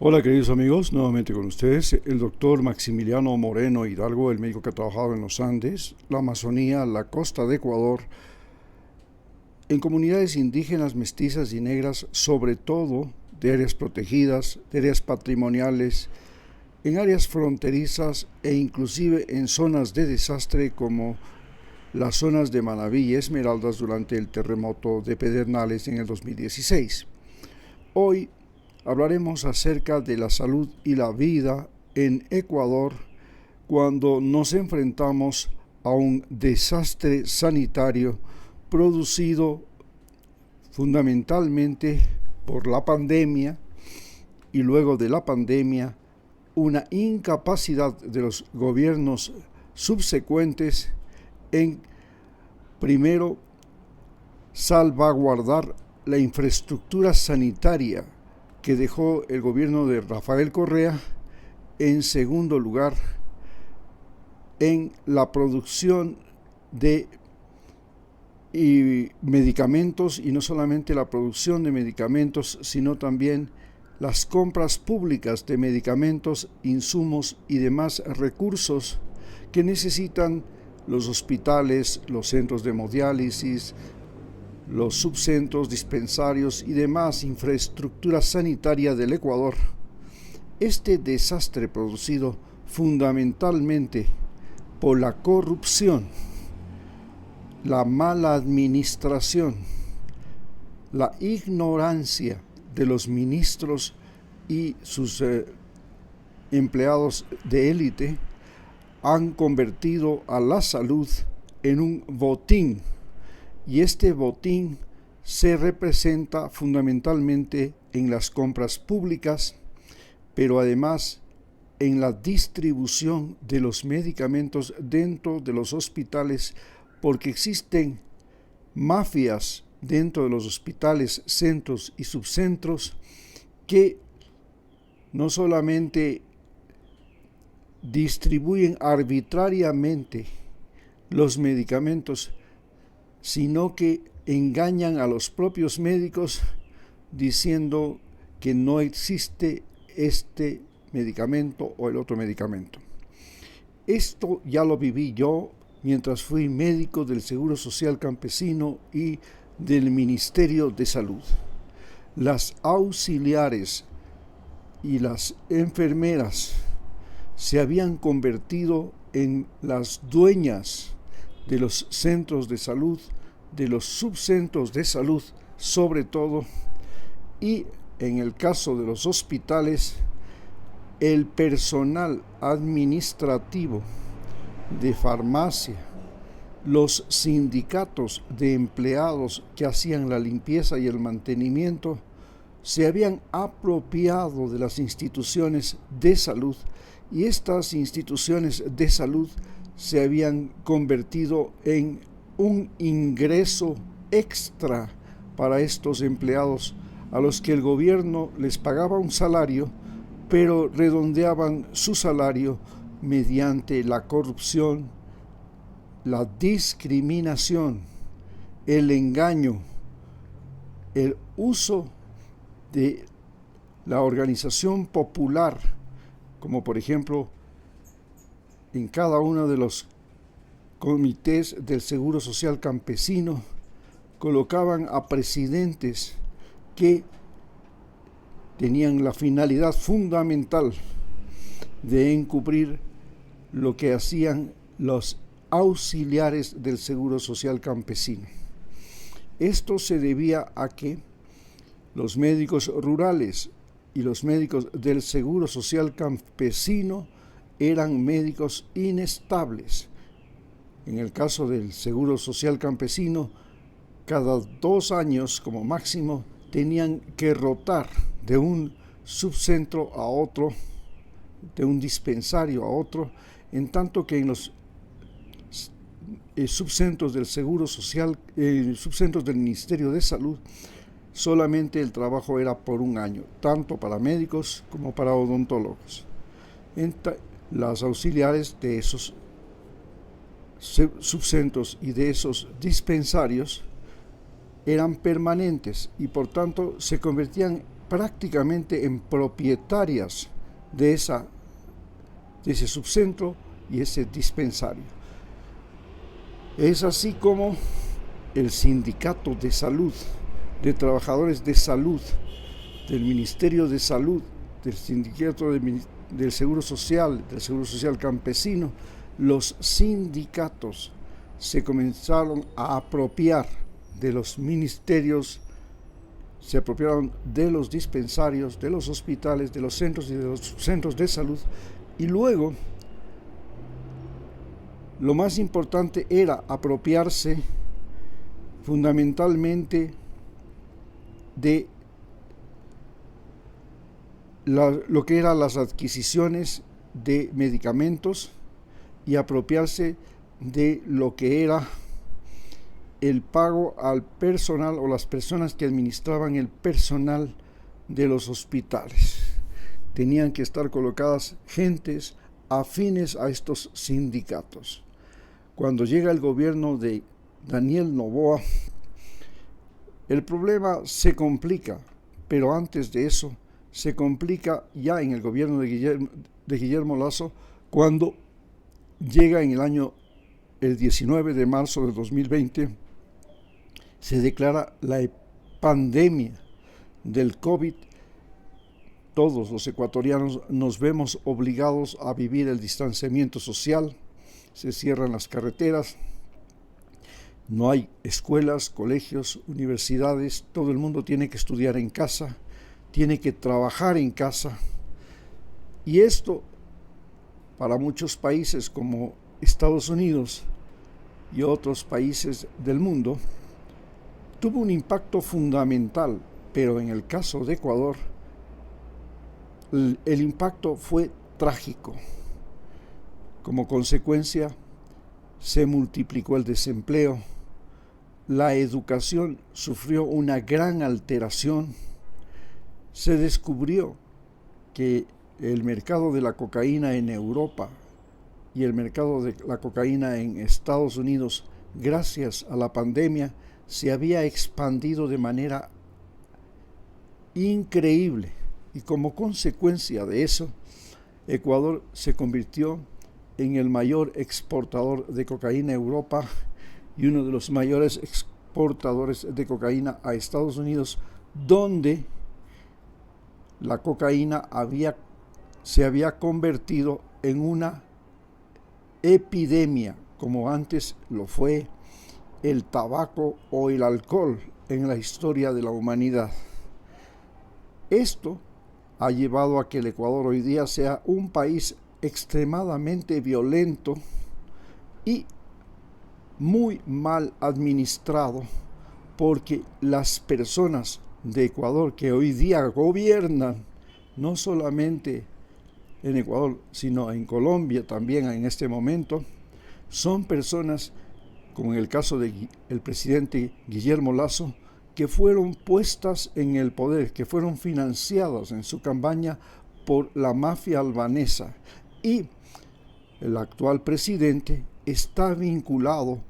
Hola queridos amigos, nuevamente con ustedes, el doctor Maximiliano Moreno Hidalgo, el médico que ha trabajado en los Andes, la Amazonía, la costa de Ecuador, en comunidades indígenas, mestizas y negras, sobre todo de áreas protegidas, de áreas patrimoniales, en áreas fronterizas e inclusive en zonas de desastre como las zonas de Manabí y Esmeraldas durante el terremoto de Pedernales en el 2016. Hoy hablaremos acerca de la salud y la vida en Ecuador cuando nos enfrentamos a un desastre sanitario producido fundamentalmente por la pandemia y luego de la pandemia una incapacidad de los gobiernos subsecuentes en, primero, salvaguardar la infraestructura sanitaria que dejó el gobierno de Rafael Correa. En segundo lugar, en la producción de medicamentos, y no solamente la producción de medicamentos, sino también las compras públicas de medicamentos, insumos y demás recursos que necesitan los hospitales, los centros de hemodiálisis, los subcentros, dispensarios y demás infraestructura sanitaria del Ecuador. Este desastre producido fundamentalmente por la corrupción, la mala administración, la ignorancia de los ministros y sus empleados de élite, han convertido a la salud en un botín, y este botín se representa fundamentalmente en las compras públicas, pero además en la distribución de los medicamentos dentro de los hospitales, porque existen mafias dentro de los hospitales, centros y subcentros que no solamente distribuyen arbitrariamente los medicamentos, sino que engañan a los propios médicos diciendo que no existe este medicamento o el otro medicamento. Esto ya lo viví yo mientras fui médico del Seguro Social Campesino y del Ministerio de Salud. Las auxiliares y las enfermeras se habían convertido en las dueñas de los centros de salud, de los subcentros de salud sobre todo, y en el caso de los hospitales, el personal administrativo de farmacia, los sindicatos de empleados que hacían la limpieza y el mantenimiento, se habían apropiado de las instituciones de salud, y estas instituciones de salud se habían convertido en un ingreso extra para estos empleados, a los que el gobierno les pagaba un salario, pero redondeaban su salario mediante la corrupción, la discriminación, el engaño, el uso de la organización popular, como por ejemplo en cada uno de los comités del Seguro Social Campesino colocaban a presidentes que tenían la finalidad fundamental de encubrir lo que hacían los auxiliares del Seguro Social Campesino. Esto se debía a que los médicos rurales y los médicos del Seguro Social Campesino eran médicos inestables. En el caso del Seguro Social Campesino, cada 2 años como máximo tenían que rotar de un subcentro a otro, de un dispensario a otro, en tanto que en los subcentros del Seguro Social, subcentros del Ministerio de Salud, solamente el trabajo era por 1 año, tanto para médicos como para odontólogos. Las auxiliares de esos subcentros y de esos dispensarios eran permanentes y por tanto se convertían prácticamente en propietarias de ese subcentro y ese dispensario. Es así como el sindicato de salud, de trabajadores de salud, del Ministerio de Salud, del sindicato del Seguro Social Campesino, los sindicatos se comenzaron a apropiar de los ministerios, se apropiaron de los dispensarios, de los hospitales, de los centros y de los centros de salud, y luego lo más importante era apropiarse fundamentalmente de lo que eran las adquisiciones de medicamentos y apropiarse de lo que era el pago al personal o las personas que administraban el personal de los hospitales. Tenían que estar colocadas gentes afines a estos sindicatos. Cuando llega el gobierno de Daniel Noboa, el problema se complica, pero antes de eso se complica ya en el gobierno de Guillermo Lasso, cuando llega en el 19 de marzo de 2020, se declara la pandemia del COVID. Todos los ecuatorianos nos vemos obligados a vivir el distanciamiento social, se cierran las carreteras, no hay escuelas, colegios, universidades, todo el mundo tiene que estudiar en casa, tiene que trabajar en casa, y esto para muchos países como Estados Unidos y otros países del mundo tuvo un impacto fundamental, pero en el caso de Ecuador el impacto fue trágico. Como consecuencia se multiplicó el desempleo, la educación sufrió una gran alteración, se descubrió que el mercado de la cocaína en Europa y el mercado de la cocaína en Estados Unidos, gracias a la pandemia, se había expandido de manera increíble, y como consecuencia de eso, Ecuador se convirtió en el mayor exportador de cocaína a Europa y uno de los mayores exportadores de cocaína a Estados Unidos, donde la cocaína se había convertido en una epidemia, como antes lo fue el tabaco o el alcohol en la historia de la humanidad. Esto ha llevado a que el Ecuador hoy día sea un país extremadamente violento y muy mal administrado, porque las personas de Ecuador que hoy día gobiernan, no solamente en Ecuador, sino en Colombia también en este momento, son personas, como en el caso del presidente Guillermo Lasso, que fueron puestas en el poder, que fueron financiadas en su campaña por la mafia albanesa, y el actual presidente está vinculado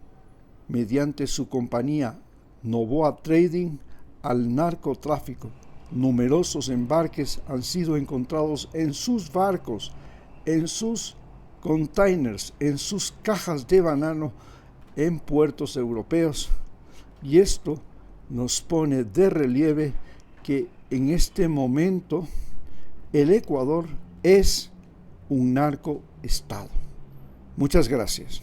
mediante su compañía Noboa Trading al narcotráfico. Numerosos embarques han sido encontrados en sus barcos, en sus containers, en sus cajas de banano en puertos europeos, y esto nos pone de relieve que en este momento el Ecuador es un narcoestado. Muchas gracias.